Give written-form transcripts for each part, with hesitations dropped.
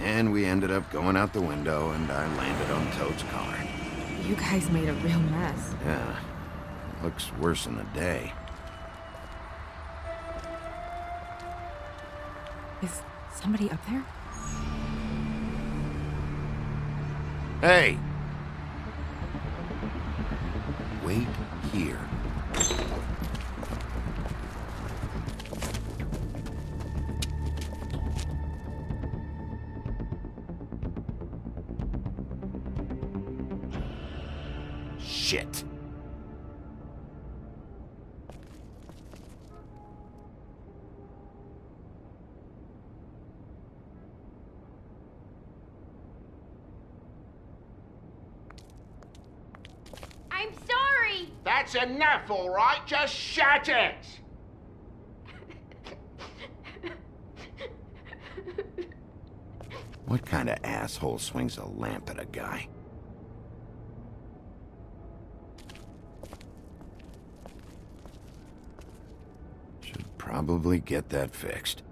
And we ended up going out the window, and I landed on Toad's car. You guys made a real mess. Yeah, it looks worse in the day. Is somebody up there? Hey! Wait here. Shit. I'm sorry! That's enough, all right? Just shut it! What kind of asshole swings a lamp at a guy? Should probably get that fixed.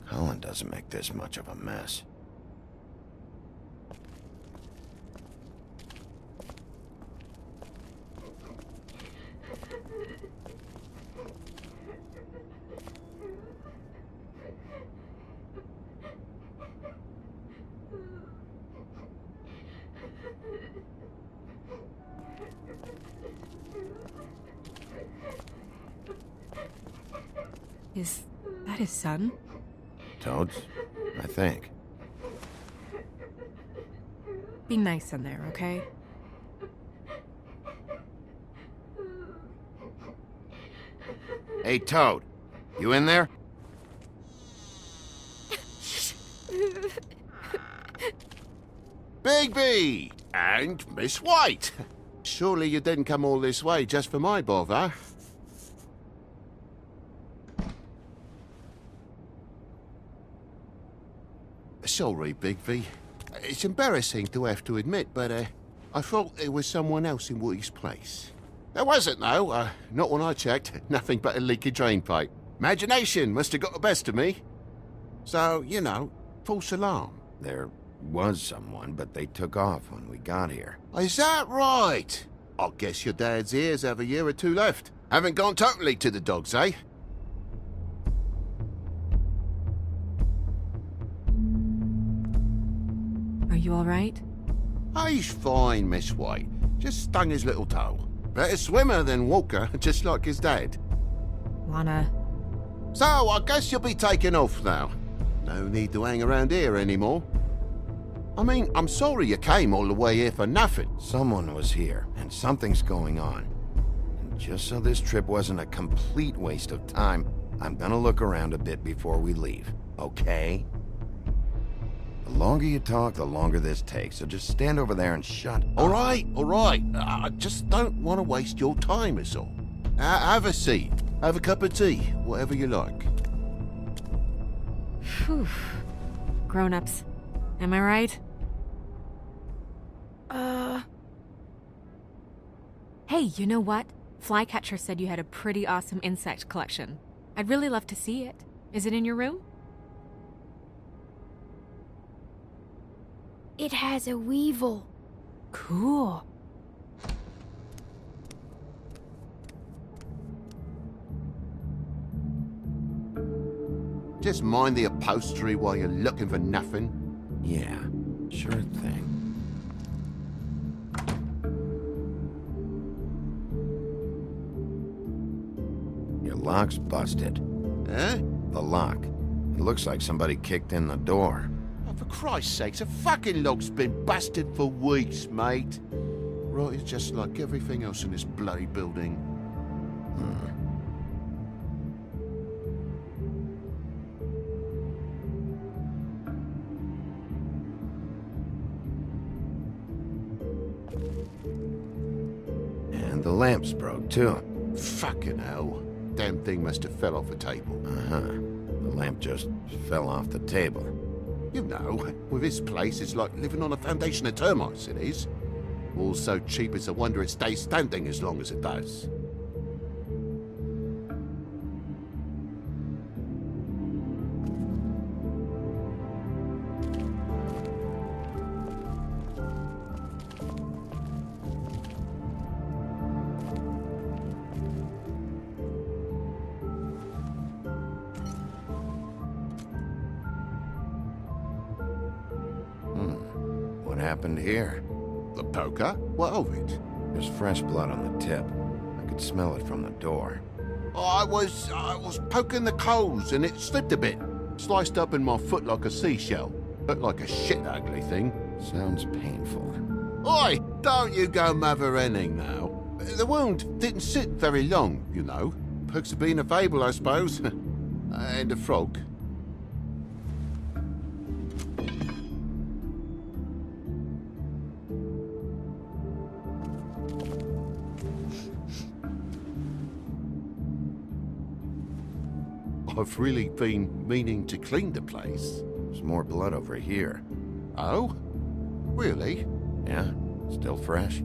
Colin doesn't make this much of a mess. Is that his son? Toads? I think. Be nice in there, okay? Hey, Toad. You in there? Bigby! And Miss White! Surely you didn't come all this way just for my bother? Sorry, Bigby. It's embarrassing to have to admit, but I thought there was someone else in Woody's place. There wasn't, though. Not when I checked. Nothing but a leaky drain pipe. Imagination must have got the best of me. So, you know, false alarm. There was someone, but they took off when we got here. Is that right? I guess your dad's ears have a year or two left. Haven't gone totally to the dogs, eh? Are you all right? He's fine, Miss White. Just stung his little toe. Better swimmer than walker, just like his dad. Lana, So, I guess you'll be taking off now. No need to hang around here anymore. I mean, I'm sorry you came all the way here for nothing. Someone was here, and something's going on. And just so this trip wasn't a complete waste of time, I'm gonna look around a bit before we leave, okay? The longer you talk, the longer this takes, so just stand over there and shut up. All right. I just don't want to waste your time, is all. Have a seat. Have a cup of tea, whatever you like. Phew. Grown-ups, am I right? Hey, you know what? Flycatcher said you had a pretty awesome insect collection. I'd really love to see it. Is it in your room? It has a weevil. Cool. Just mind the upholstery while you're looking for nothing. Yeah, sure thing. Your lock's busted. Eh? The lock. It looks like somebody kicked in the door. Oh, for Christ's sakes, a fucking lock's been busted for weeks, mate. Right, it's just like everything else in this bloody building. And the lamp's broke, too. Fucking hell. Damn thing must have fell off a table. Uh-huh. The lamp just fell off the table. You know, with this place, it's like living on a foundation of termites, it is. All so cheap it's a wonder it stays standing as long as it does. happened here? The poker? What of it? There's fresh blood on the tip. I could smell it from the door. I was poking the coals and it slipped a bit. Sliced up in my foot like a seashell. Looked like a shit ugly thing. Sounds painful. Oi! Don't you go mother-henning now. The wound didn't sit very long, you know. Perks of being a fable, I suppose. And a frog. I've really been meaning to clean the place. There's more blood over here. Oh? Really? Yeah, still fresh.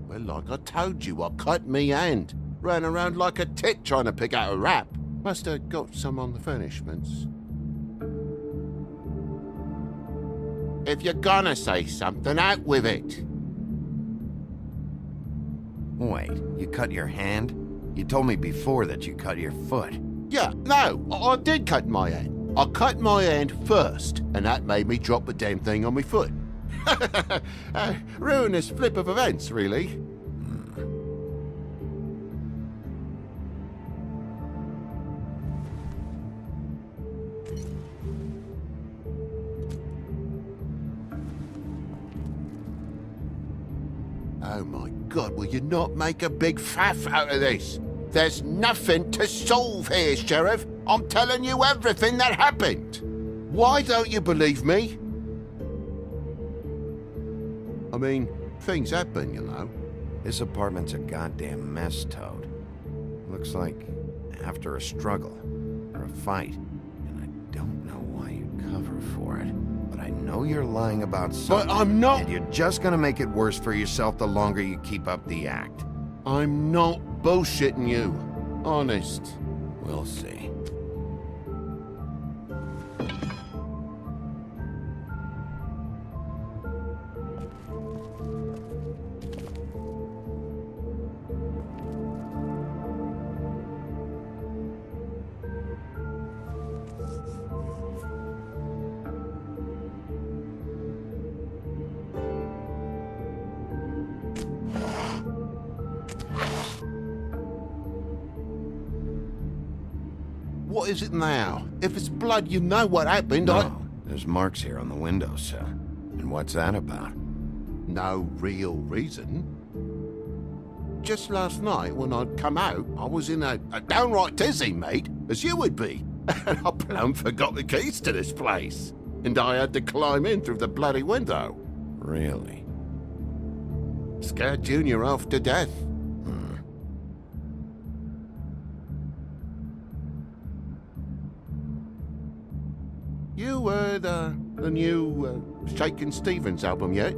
Well, like I told you, I cut me hand. Ran around like a tit trying to pick out a wrap. Must have got some on the furnishments. If you're gonna say something, out with it. Wait, you cut your hand? You told me before that you cut your foot. Yeah, no, I did cut my hand. I cut my hand first, and that made me drop the damn thing on my foot. Ruinous flip of events, really. Oh my God, will you not make a big faff out of this? There's nothing to solve here, Sheriff. I'm telling you everything that happened. Why don't you believe me? I mean, things happen, you know. This apartment's a goddamn mess, Toad. Looks like after a struggle or a fight. And I don't know why you'd cover for it. But I know you're lying about something. But I'm not. And you're just gonna make it worse for yourself the longer you keep up the act. I'm not bullshitting you. Honest. We'll see. What is it now? If it's blood, you know what happened. No, there's marks here on the windowsill. And what's that about? No real reason. Just last night, when I'd come out, I was in a downright tizzy, mate, as you would be. And I plumb forgot the keys to this place. And I had to climb in through the bloody window. Really? Scared Junior off to death. You heard the new Shakin' Stevens album yet?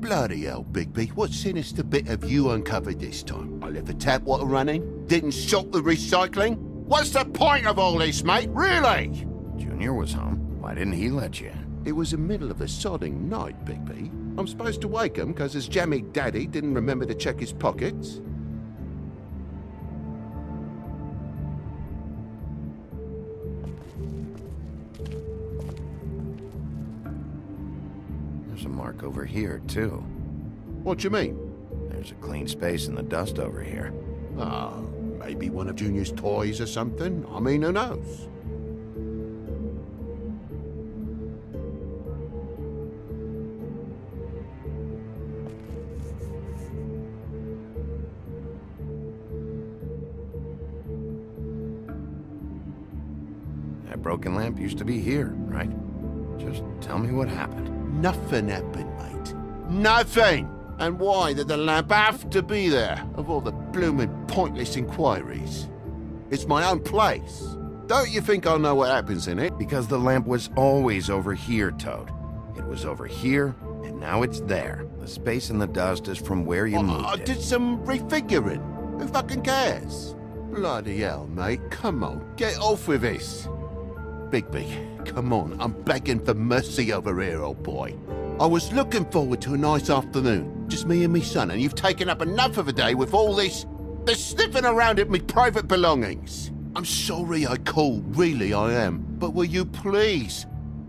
Bloody hell, Bigby, what sinister bit have you uncovered this time? I left the tap water running, didn't stop the recycling? What's the point of all this, mate, really? Junior was home. Why didn't he let you in? It was the middle of a sodding night, Bigby. I'm supposed to wake him because his jammy daddy didn't remember to check his pockets. There's a mark over here, too. What do you mean? There's a clean space in the dust over here. Maybe one of Junior's toys or something. I mean, who knows? That broken lamp used to be here, right? Just tell me what happened. Nothing happened, mate. Nothing! And why did the lamp have to be there, of all the blooming pointless inquiries? It's my own place. Don't you think I'll know what happens in it? Because the lamp was always over here, Toad. It was over here, and now it's there. The space in the dust is from where you moved I it. did some refiguring. Who fucking cares? Bloody hell, mate. Come on, get off with this. Bigby, come on. I'm begging for mercy over here, old boy. I was looking forward to a nice afternoon. Just me and me son, and you've taken up enough of a day with all this sniffing around at me private belongings. I'm sorry I called, really I am. But will you please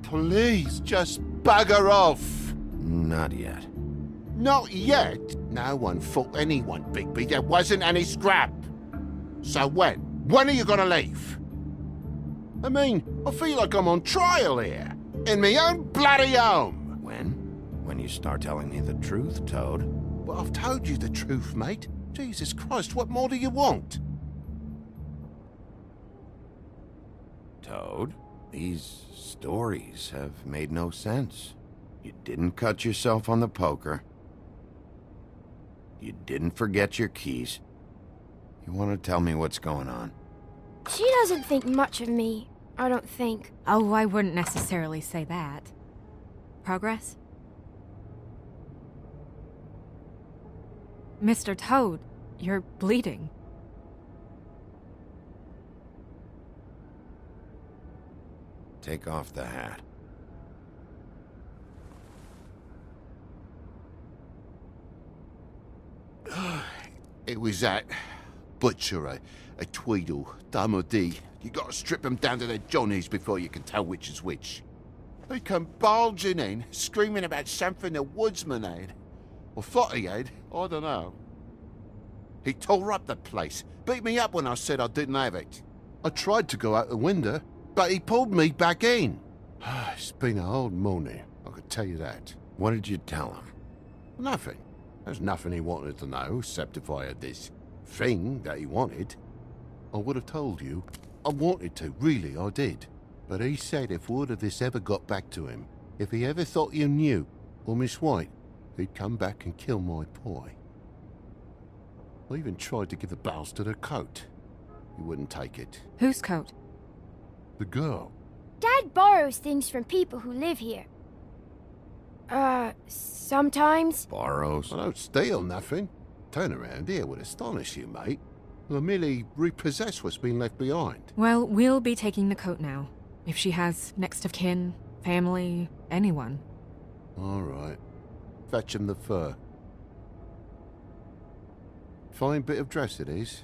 Please, just bugger off. Not yet. Not yet. No one fought anyone, Bigby. There wasn't any scrap. So when? When are you gonna leave? I mean, I feel like I'm on trial here. In my own bloody home. When? When you start telling me the truth, Toad. Well, I've told you the truth, mate. Jesus Christ, what more do you want? Toad, these stories have made no sense. You didn't cut yourself on the poker. You didn't forget your keys. You want to tell me what's going on? She doesn't think much of me, I don't think. Oh, I wouldn't necessarily say that. Progress? Mr. Toad, you're bleeding. Take off the hat. It was that butcher, a Tweedle, Dumody. You gotta strip them down to their johnnies before you can tell which is which. They come bulging in, screaming about something the woodsman had. Or thought he had, I don't know. He tore up the place, beat me up when I said I didn't have it. I tried to go out the window, but he pulled me back in. It's been a hard morning, I could tell you that. What did you tell him? Nothing. There's nothing he wanted to know, except if I had this thing that he wanted. I would have told you. I wanted to, really, I did. But he said if word of this ever got back to him, if he ever thought you knew, or Miss White, he'd come back and kill my boy. I even tried to give the bastard a coat. He wouldn't take it. Whose coat? The girl. Dad borrows things from people who live here. Sometimes. Borrows? I don't steal nothing. Turn around here would astonish you, mate. I merely repossess what's been left behind. Well, we'll be taking the coat now. If she has next of kin, family, anyone. All right. Fetch him the fur. Fine bit of dress it is.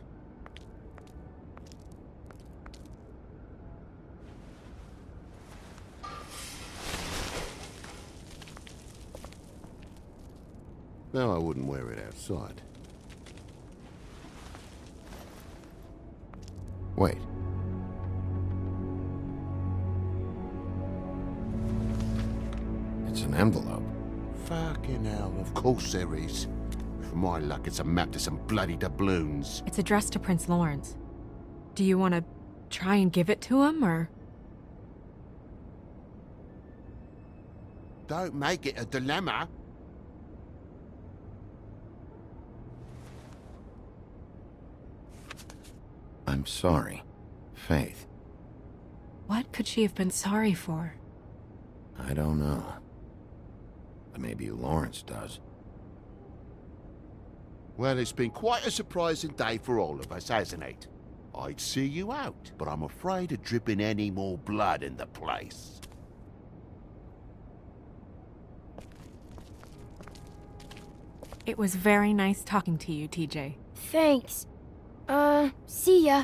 No, I wouldn't wear it outside. Wait. It's an envelope. Fucking hell, of course there is. For my luck, it's a map to some bloody doubloons. It's addressed to Prince Lawrence. Do you want to try and give it to him, or...? Don't make it a dilemma. I'm sorry, Faith. What could she have been sorry for? I don't know. But maybe Lawrence does. Well, it's been quite a surprising day for all of us, hasn't it? I'd see you out, but I'm afraid of dripping any more blood in the place. It was very nice talking to you, TJ. Thanks. See ya.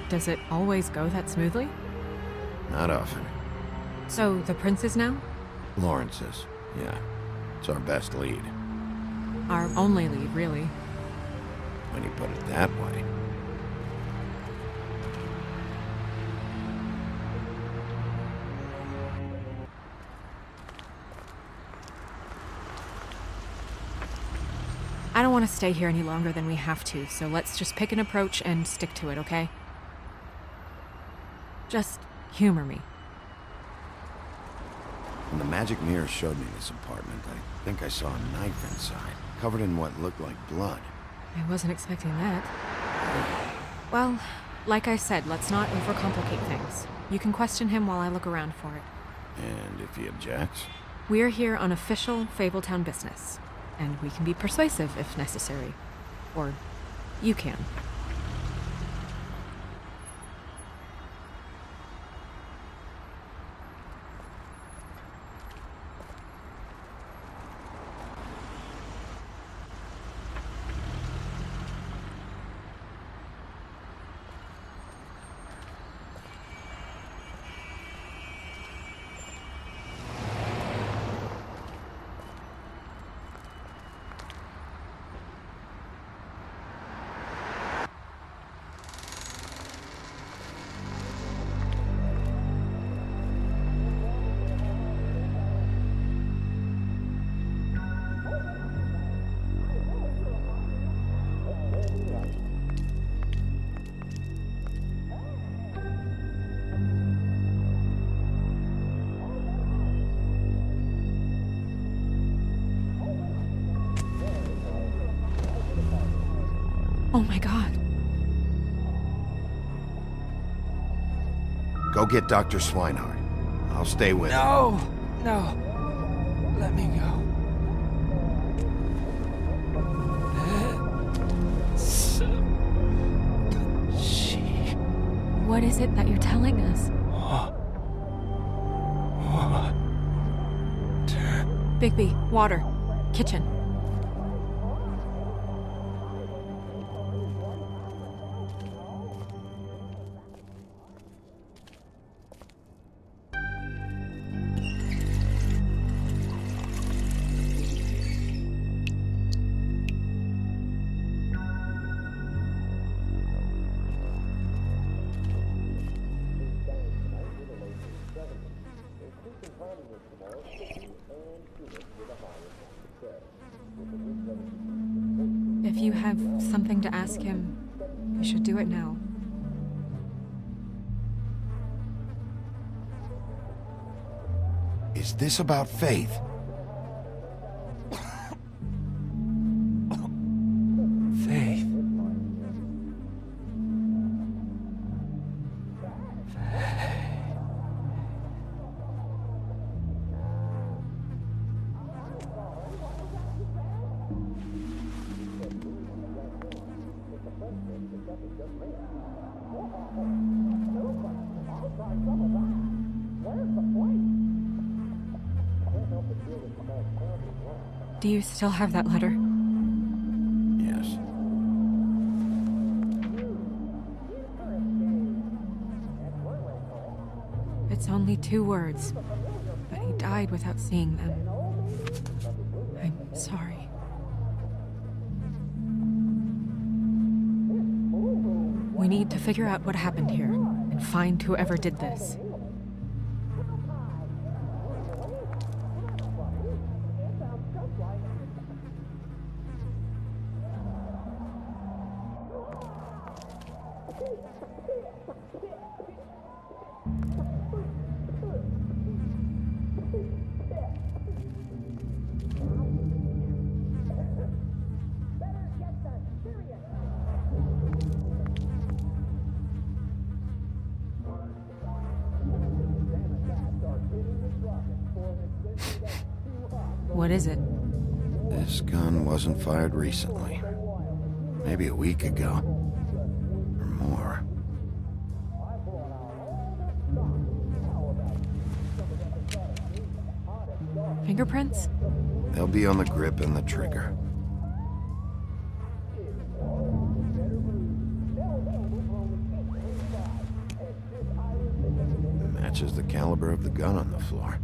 Does it always go that smoothly? Not often. So, the prince is now? Lawrence is, yeah. It's our best lead. Our only lead, really. When you put it that way. I don't want to stay here any longer than we have to, so let's just pick an approach and stick to it, okay? Just humor me. When the magic mirror showed me this apartment, I think I saw a knife inside, covered in what looked like blood. I wasn't expecting that. Well, like I said, let's not overcomplicate things. You can question him while I look around for it. And if he objects? We're here on official Fabletown business, and we can be persuasive if necessary. Or you can. Oh my god. Go get Dr. Swinehart. I'll stay with him. No! No. Let me go. What is it that you're telling us? Bigby, water. Kitchen. If you have something to ask him, you should do it now. Is this about Faith? Faith. Do you still have that letter? Yes. It's only 2 words, but he died without seeing them. I'm sorry. We need to figure out what happened here and find whoever did this. What is it? This gun wasn't fired recently. Maybe a week ago. Or more. Fingerprints? They'll be on the grip and the trigger. Matches the caliber of the gun on the floor.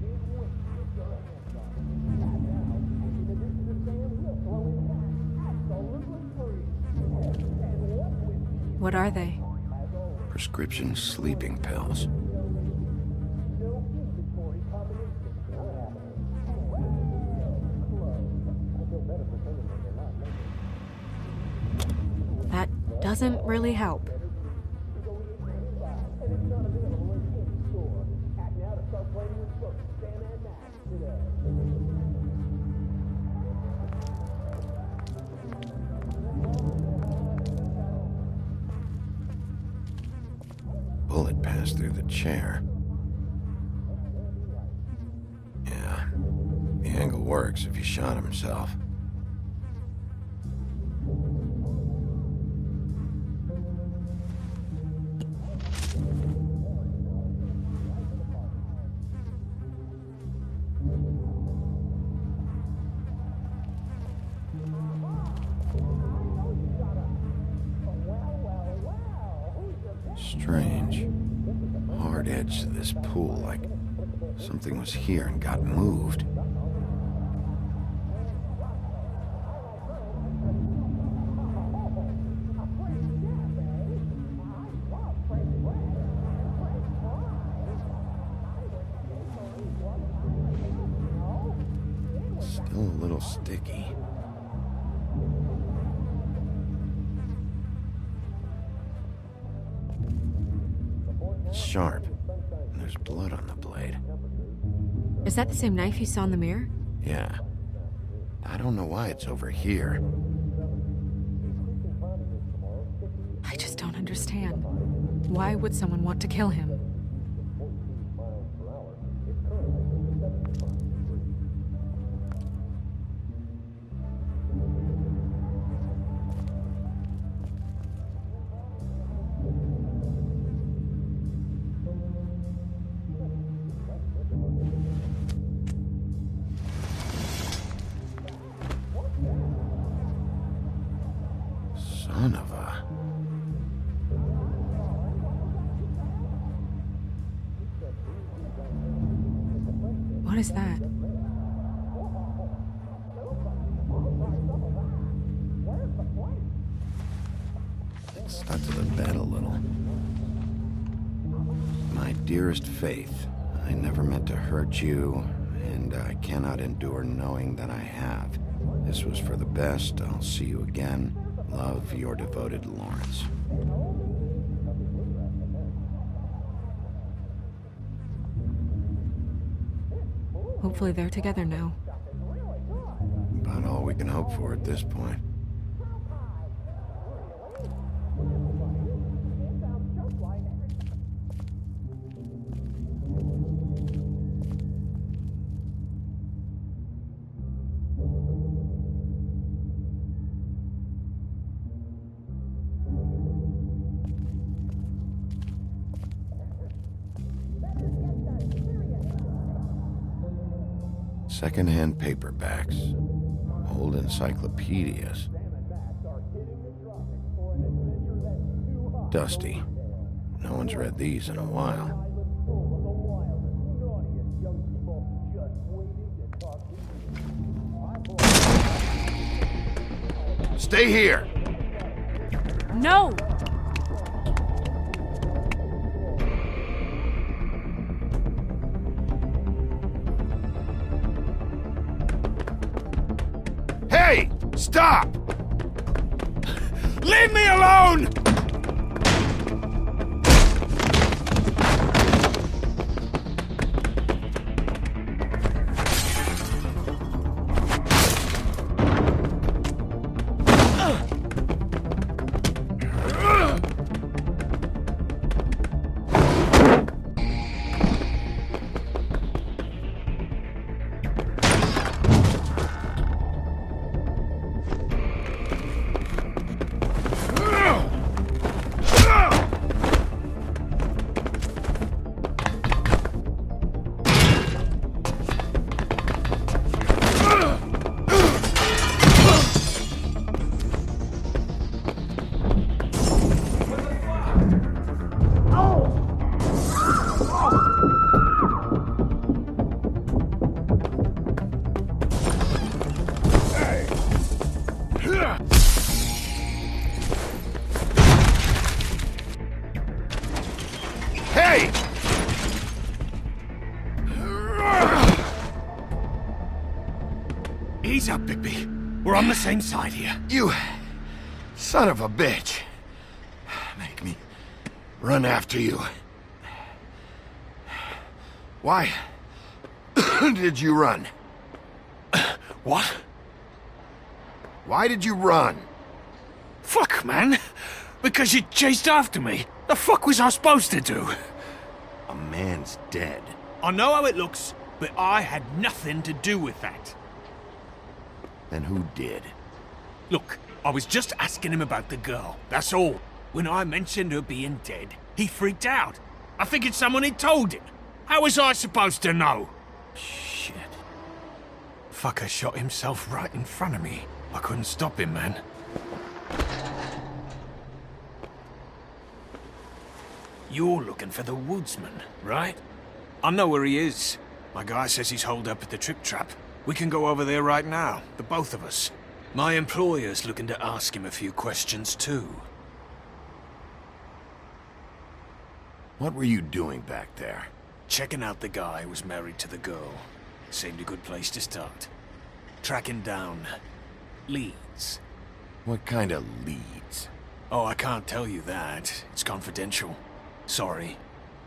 What are they? Prescription sleeping pills. That doesn't really help. Bullet passed through the chair. Yeah, the angle works if he shot himself. Strange. Hard edge to this pool, like something was here and got moved. Still a little sticky. It's sharp, and there's blood on the blade. Is that the same knife you saw in the mirror? Yeah. I don't know why it's over here. just don't understand. Why would someone want to kill him? Son of a... What is that? Stuck to the bed a little. My dearest Faith, I never meant to hurt you, and I cannot endure knowing that I have. This was for the best. I'll see you again. Love, your devoted Lawrence. Hopefully they're together now. About all we can hope for at this point. Second-hand paperbacks, old encyclopedias. Dusty. No one's read these in a while. Stay here! No! Hey! Stop! Leave me alone! Hey! Ease up, Bigby. We're on the same side here. You son of a bitch. Make me run after you. Why did you run? What? Why did you run? Fuck, man. Because you chased after me. The fuck was I supposed to do? A man's dead. I know how it looks, but I had nothing to do with that. Then who did? Look, I was just asking him about the girl, that's all. When I mentioned her being dead, he freaked out. I figured someone had told him. How was I supposed to know? Shit. Fucker shot himself right in front of me. I couldn't stop him, man. You're looking for the woodsman, right? I know where he is. My guy says he's holed up at the Trip Trap. We can go over there right now, the both of us. My employer's looking to ask him a few questions too. What were you doing back there? Checking out the guy who was married to the girl. Seemed a good place to start. Tracking down leads. What kind of leads? Oh, I can't tell you that. It's confidential. Sorry.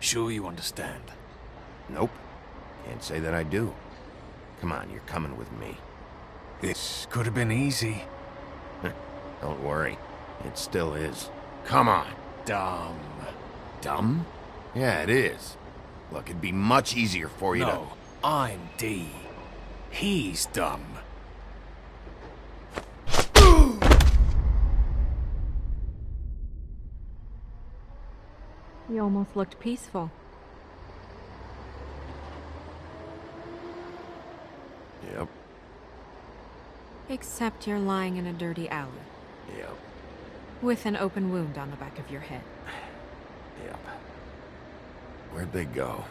Sure you understand. Nope. Can't say that I do. Come on, you're coming with me. This could have been easy. Don't worry. It still is. Come on. dumb. Dumb? Yeah, it is. Look, it'd be much easier for you No, I'm D. He's dumb. You almost looked peaceful. to... Yep, Except you're lying in a dirty alley. yep, With an open wound on the back of your head. yep. Where'd they go?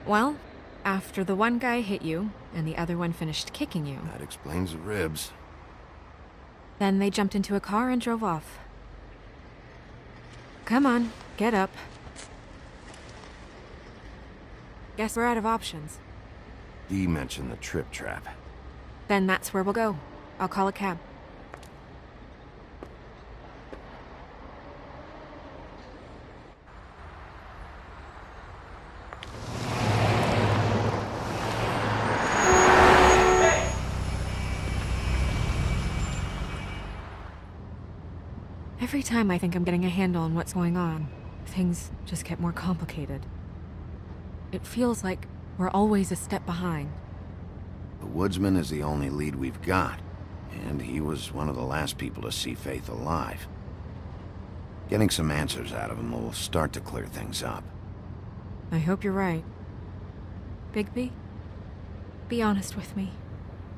Well, after the one guy hit you, and the other one finished kicking you, That explains the ribs. then they jumped into a car and drove off. Come on, get up. Guess we're out of options. Dee mentioned the trip trap. Then that's where we'll go. I'll call a cab. Every time I think I'm getting a handle on what's going on, things just get more complicated. It feels like we're always a step behind. The woodsman is the only lead we've got, and he was one of the last people to see Faith alive. Getting some answers out of him will start to clear things up. I hope you're right. Bigby, be honest with me.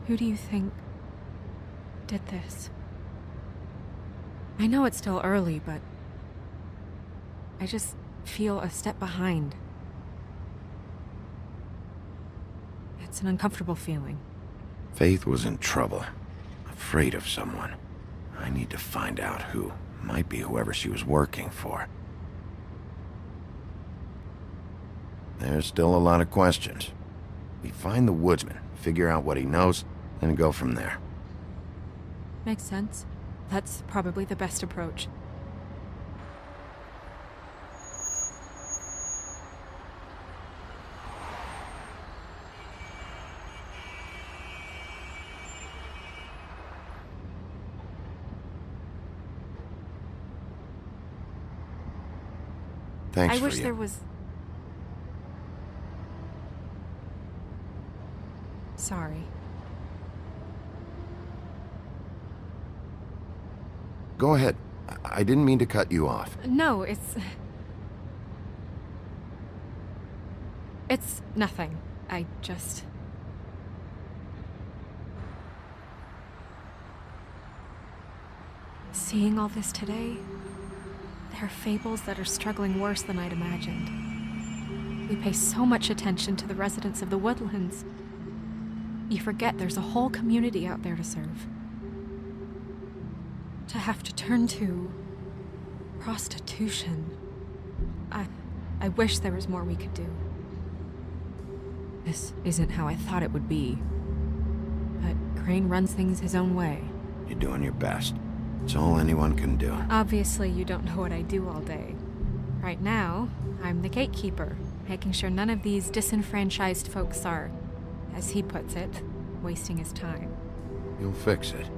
Who do you think did this? I know it's still early, but I just feel a step behind. It's an uncomfortable feeling. Faith was in trouble, afraid of someone. I need to find out who. Might be whoever she was working for. There's still a lot of questions. We find the woodsman, figure out what he knows, and go from there. Makes sense. That's probably the best approach. Thanks I for wish you. there was... Sorry. Go ahead. I didn't mean to cut you off. No, it's nothing. I just... Seeing all this today, there are fables that are struggling worse than I'd imagined. We pay so much attention to the residents of the woodlands. You forget there's a whole community out there to serve. To have to turn to prostitution. I wish there was more we could do. This isn't how I thought it would be. But Crane runs things his own way. You're doing your best. It's all anyone can do. Obviously, you don't know what I do all day. Right now, I'm the gatekeeper, making sure none of these disenfranchised folks are, as he puts it, wasting his time. You'll fix it.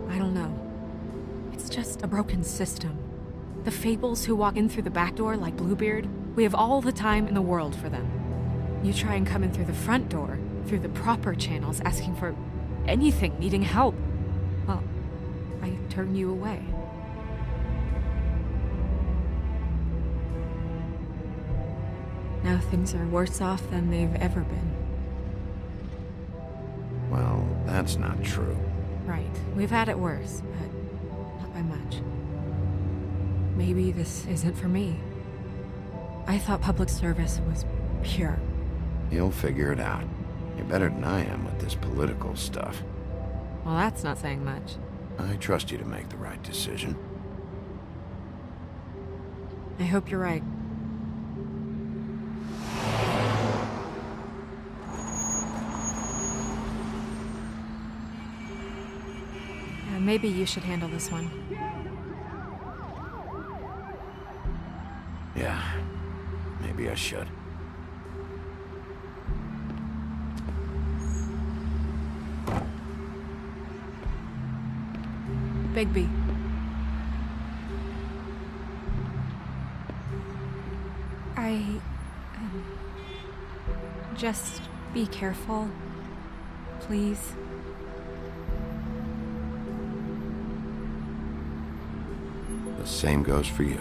I don't know. It's just a broken system. The fables who walk in through the back door like Bluebeard, we have all the time in the world for them. You try and come in through the front door, through the proper channels, asking for anything, needing help. Well, I turn you away. Now things are worse off than they've ever been. Well, that's not true. Right. We've had it worse, but not by much. Maybe this isn't for me. I thought public service was pure. You'll figure it out. You're better than I am with this political stuff. Well, that's not saying much. I trust you to make the right decision. I hope you're right. Maybe you should handle this one. Yeah, maybe I should. Bigby. Just be careful, please. The same goes for you.